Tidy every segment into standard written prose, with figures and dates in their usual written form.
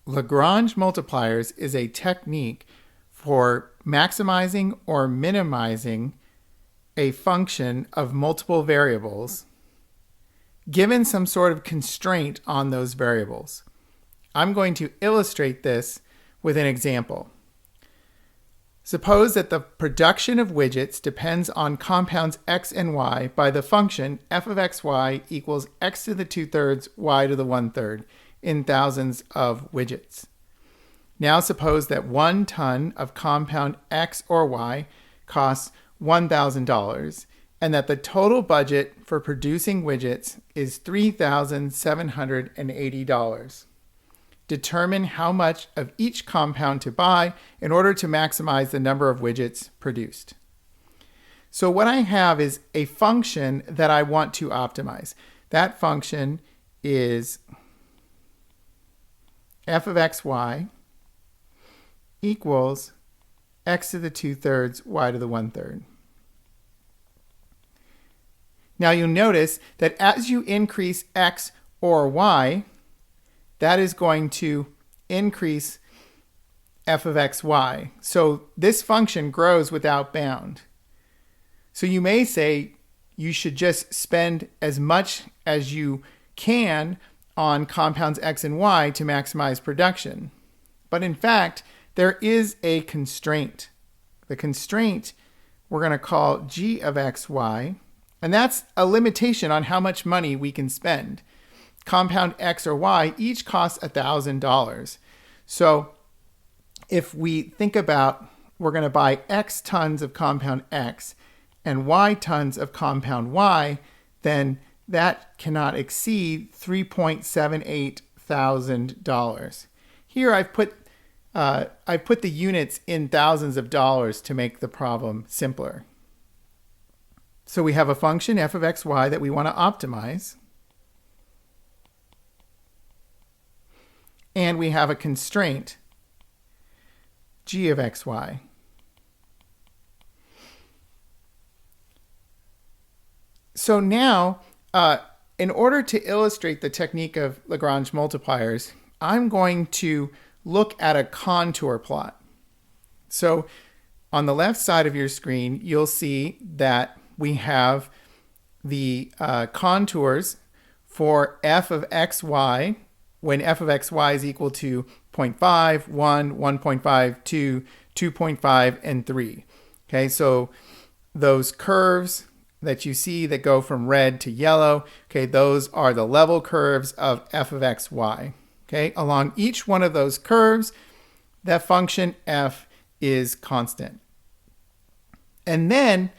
Lagrange multipliers is a technique for maximizing or minimizing a function of multiple variables given some sort of constraint on those variables. I'm going to illustrate this with an example. Suppose that the production of widgets depends on compounds x and y by the function f of xy equals x to the 2/3 y to the 1/3 in thousands of widgets. Now suppose that 1 ton of compound x or y costs $1,000 and that the total budget for producing widgets is $3,780. Determine how much of each compound to buy in order to maximize the number of widgets produced. So what I have is a function that I want to optimize. That function is f of xy equals x to the 2/3 y to the 1/3. Now you'll notice that as you increase x or y, that is going to increase f of xy. So this function grows without bound. So you may say you should just spend as much as you can on compounds x and y to maximize production. But in fact, there is a constraint. The constraint we're going to call g of xy, and that's a limitation on how much money we can spend. Compound x or y each costs $1,000. So if we think about we're going to buy x tons of compound x and y tons of compound y, then that cannot exceed $3.78 thousand. Here I've put the units in thousands of dollars to make the problem simpler. So we have a function f of xy that we want to optimize. And we have a constraint, g of xy. So now, in order to illustrate the technique of Lagrange multipliers, I'm going to look at a contour plot. So on the left side of your screen, you'll see that we have the contours for f of xy, when f of xy is equal to 0.5, 1, 1.5, 2, 2.5, and 3. Okay, so those curves that you see that go from red to yellow, okay, those are the level curves of f of xy. Okay, along each one of those curves, that function f is constant. And then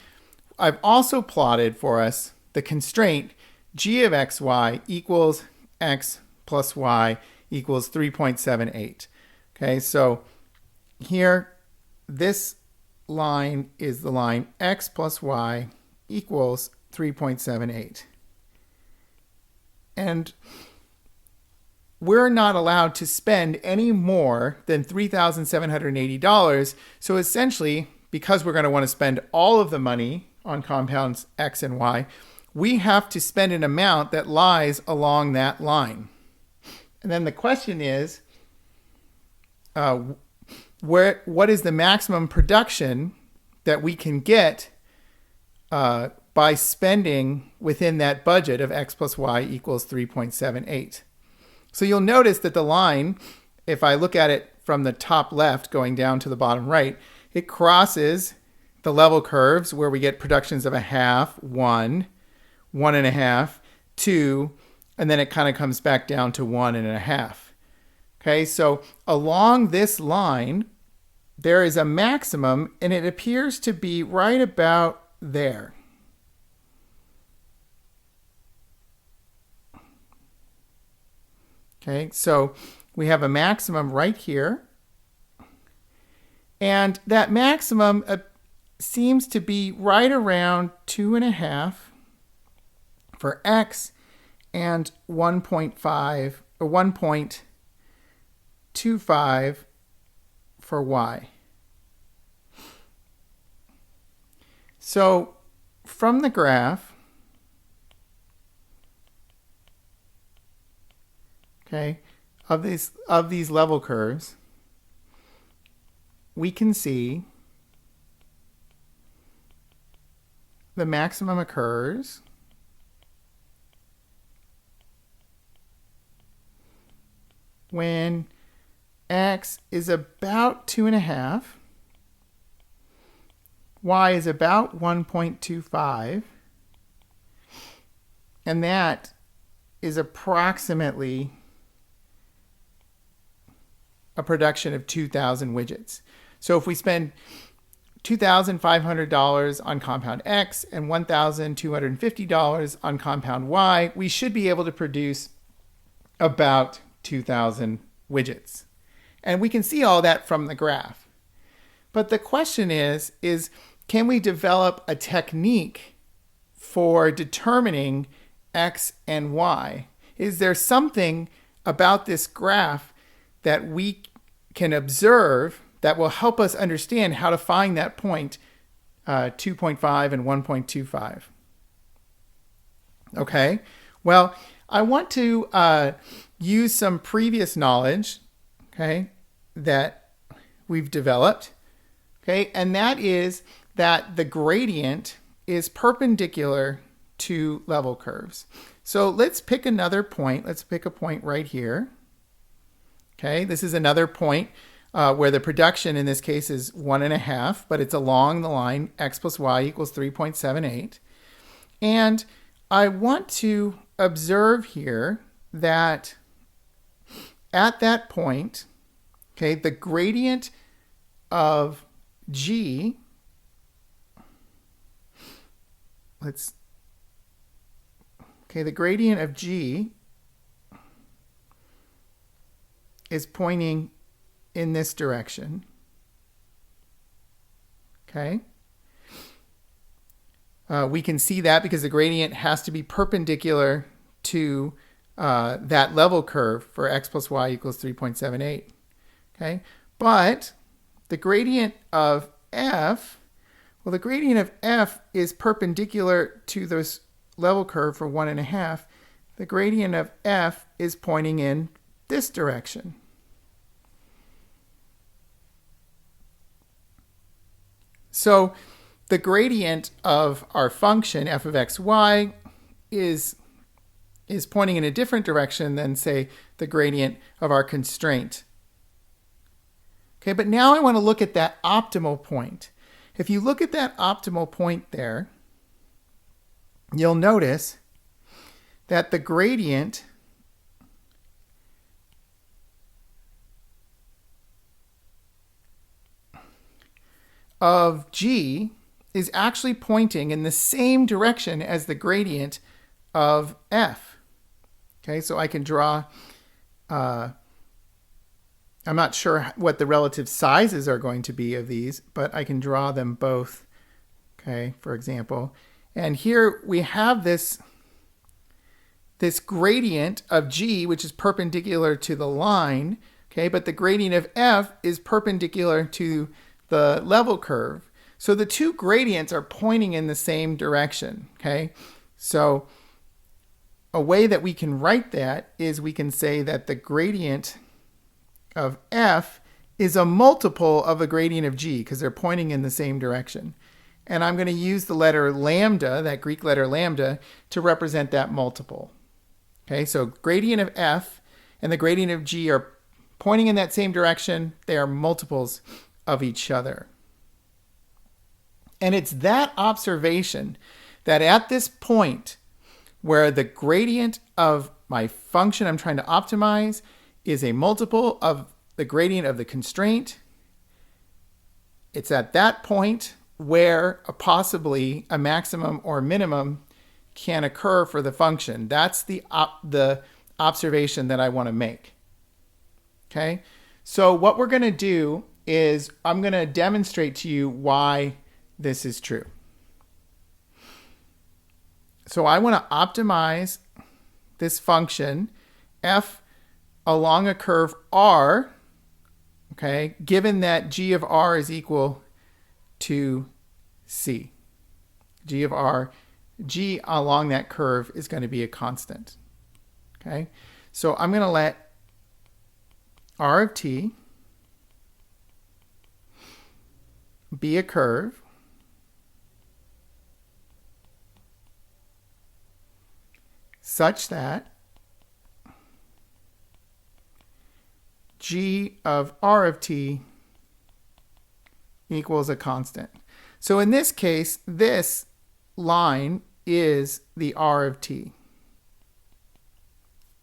I've also plotted for us the constraint g of xy equals x plus y equals 3.78. Okay, so here, this line is the line x plus y equals 3.78. And we're not allowed to spend any more than $3,780. So essentially, because we're going to want to spend all of the money on compounds x and y, we have to spend an amount that lies along that line. And then the question is, what is the maximum production that we can get by spending within that budget of x plus y equals 3.78? So you'll notice that the line, if I look at it from the top left going down to the bottom right, it crosses the level curves where we get productions of a half, 1, 1.5, 2, and then it kind of comes back down to 1.5. Okay, so along this line, there is a maximum, and it appears to be right about there. Okay, so we have a maximum right here. And that maximum seems to be right around 2.5 for x and 1.5 or 1.25 for y. So from the graph, okay, of these level curves, we can see the maximum occurs when x is about 2.5, y is about 1.25, and that is approximately a production of 2,000 widgets. So if we spend $2,500 on compound X and $1,250 on compound Y, we should be able to produce about 2,000 widgets. And we can see all that from the graph. But the question is can we develop a technique for determining X and Y? Is there something about this graph that we can observe that will help us understand how to find that point 2.5 and 1.25? Okay, well, I want to use some previous knowledge, okay, that we've developed, okay, and that is that the gradient is perpendicular to level curves. So let's pick another point. Let's pick a point right here. Okay, this is another point where the production in this case is 1.5, but it's along the line x plus y equals 3.78. And I want to observe here that at that point, okay, the gradient of g, the gradient of g is pointing in this direction. Okay. We can see that because the gradient has to be perpendicular to that level curve for x plus y equals 3.78. Okay. But the gradient of f, well, the gradient of f is perpendicular to this level curve for 1.5. The gradient of f is pointing in this direction. So the gradient of our function f of x, y is pointing in a different direction than, say, the gradient of our constraint. Okay, but now I want to look at that optimal point. If you look at that optimal point there, you'll notice that the gradient of g is actually pointing in the same direction as the gradient of f. Okay, so I can draw, I'm not sure what the relative sizes are going to be of these, but I can draw them both, okay, for example. And here we have this gradient of g, which is perpendicular to the line, okay, but the gradient of f is perpendicular to the level curve. So the two gradients are pointing in the same direction, okay? So a way that we can write that is we can say that the gradient of f is a multiple of the gradient of g because they're pointing in the same direction. And I'm going to use the letter lambda, that Greek letter lambda, to represent that multiple. Okay, so gradient of f and the gradient of g are pointing in that same direction. They are multiples of each other. And it's that observation that at this point where the gradient of my function I'm trying to optimize is a multiple of the gradient of the constraint, it's at that point where possibly a maximum or minimum can occur for the function. That's the observation that I want to make. Okay, so what we're going to do is I'm going to demonstrate to you why this is true. So I want to optimize this function f along a curve r, okay, given that g of r is equal to c. G of r, g along that curve is going to be a constant. Okay, so I'm going to let r of t be a curve such that g of r of t equals a constant. So in this case, this line is the r of t.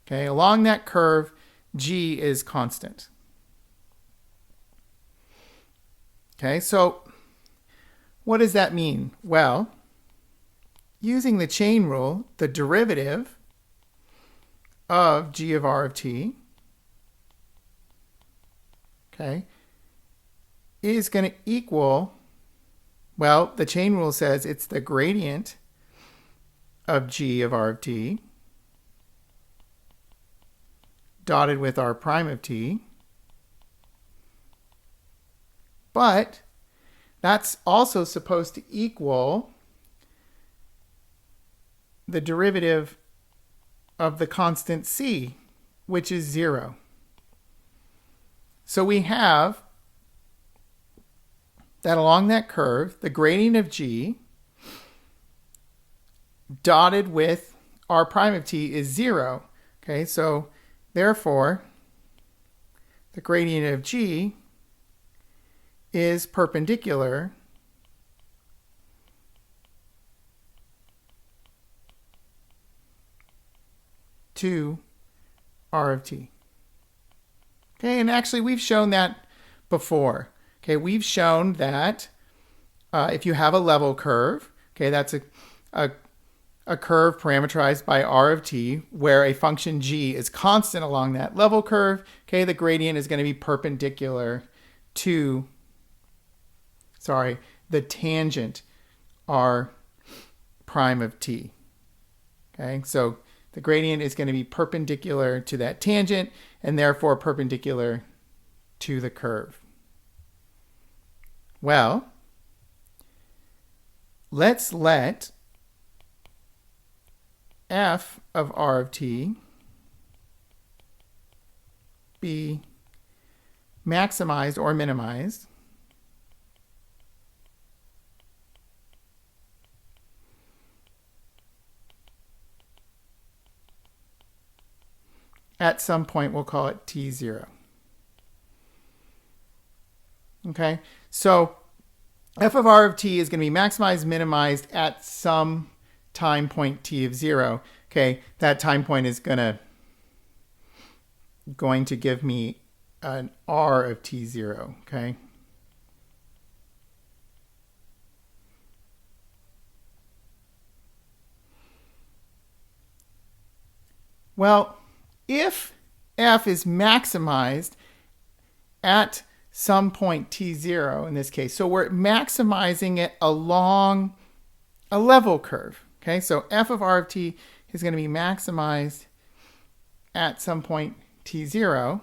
Okay, along that curve, g is constant. Okay, so what does that mean? Well, using the chain rule, the derivative of g of r of t, okay, is going to equal, well, the chain rule says it's the gradient of g of r of t dotted with r prime of t. But that's also supposed to equal the derivative of the constant c, which is 0. So we have that along that curve, the gradient of g dotted with r prime of t is 0. Okay, so therefore, the gradient of g is perpendicular to r of t. Okay, and actually we've shown that before. Okay, we've shown that if you have a level curve, okay, that's a curve parameterized by r of t where a function g is constant along that level curve, okay, the gradient is going to be perpendicular to, the tangent r prime of t. Okay, so the gradient is going to be perpendicular to that tangent and therefore perpendicular to the curve. Well, let's let f of r of t be maximized or minimized at some point, we'll call it t0. Okay, so f of r of t is going to be maximized, minimized at some time point t of 0. Okay, that time point is going to give me an r of t0. Okay. Well, if f is maximized at some point t0 in this case, so we're maximizing it along a level curve. Okay, so f of r of t is going to be maximized at some point t0.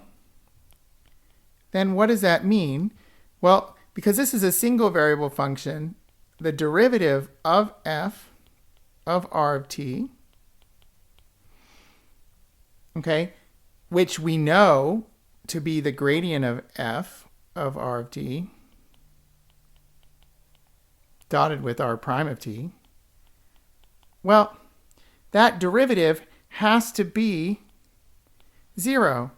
Then what does that mean? Well, because this is a single variable function, the derivative of f of r of t, okay, which we know to be the gradient of f of r of t dotted with r prime of t, well, that derivative has to be 0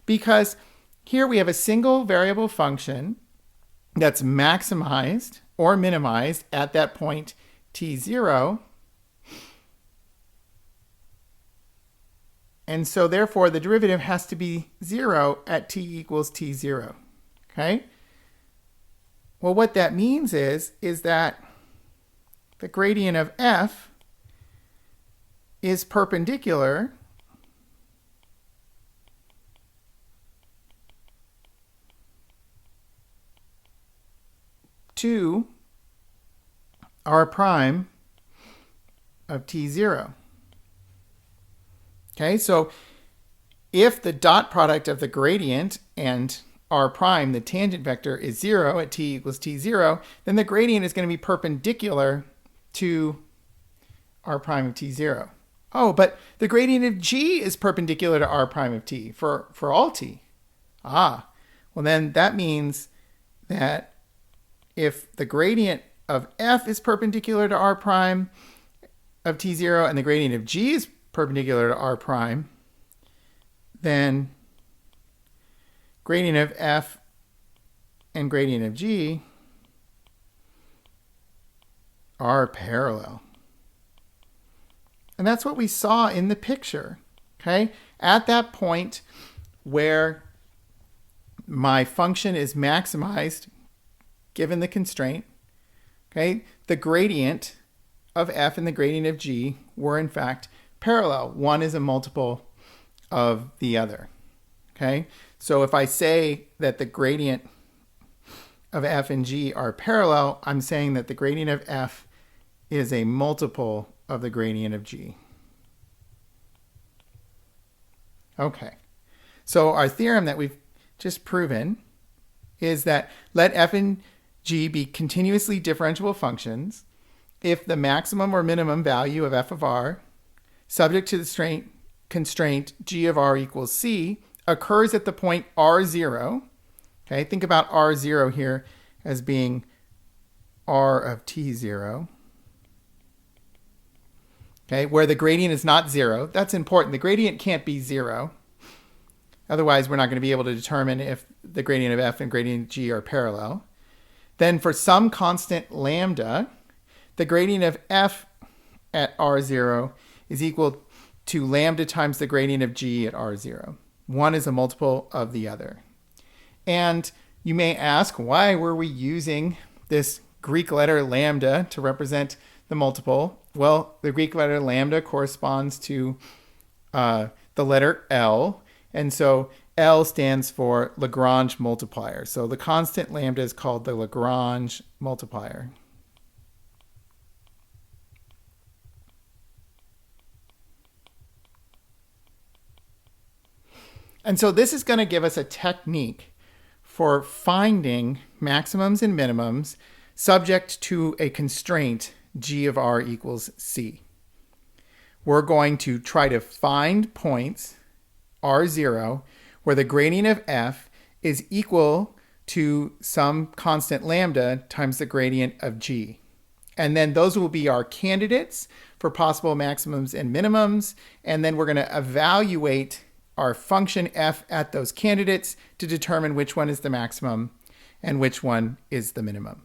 because here we have a single variable function that's maximized or minimized at that point t0. And so therefore the derivative has to be 0 at t equals t0. Okay? Well, what that means is that the gradient of f is perpendicular to r prime of t0. Okay, so if the dot product of the gradient and r prime, the tangent vector, is 0 at t equals t0, then the gradient is going to be perpendicular to r prime of t0. Oh, but the gradient of g is perpendicular to r prime of t for all t. Well then that means that if the gradient of f is perpendicular to r prime of t0 and the gradient of g is perpendicular to r prime, then gradient of f and gradient of g are parallel. And that's what we saw in the picture, okay? At that point where my function is maximized, given the constraint, okay, the gradient of f and the gradient of g were in fact parallel. One is a multiple of the other, okay? So if I say that the gradient of f and g are parallel, I'm saying that the gradient of f is a multiple of the gradient of g. Okay, so our theorem that we've just proven is that let f and g be continuously differentiable functions if the maximum or minimum value of f of r, subject to the constraint g of r equals c, occurs at the point r0. Okay, think about r0 here as being r of t0. Okay, where the gradient is not 0. That's important. The gradient can't be 0. Otherwise, we're not going to be able to determine if the gradient of f and gradient of g are parallel. Then for some constant lambda, the gradient of f at r0 is equal to lambda times the gradient of g at r0. One is a multiple of the other. And you may ask, why were we using this Greek letter lambda to represent the multiple? Well, the Greek letter lambda corresponds to the letter L, and so L stands for Lagrange multiplier. So the constant lambda is called the Lagrange multiplier. And so this is going to give us a technique for finding maximums and minimums subject to a constraint g of r equals c. We're going to try to find points r0 where the gradient of f is equal to some constant lambda times the gradient of g. And then those will be our candidates for possible maximums and minimums. And then we're going to evaluate our function f at those candidates to determine which one is the maximum and which one is the minimum.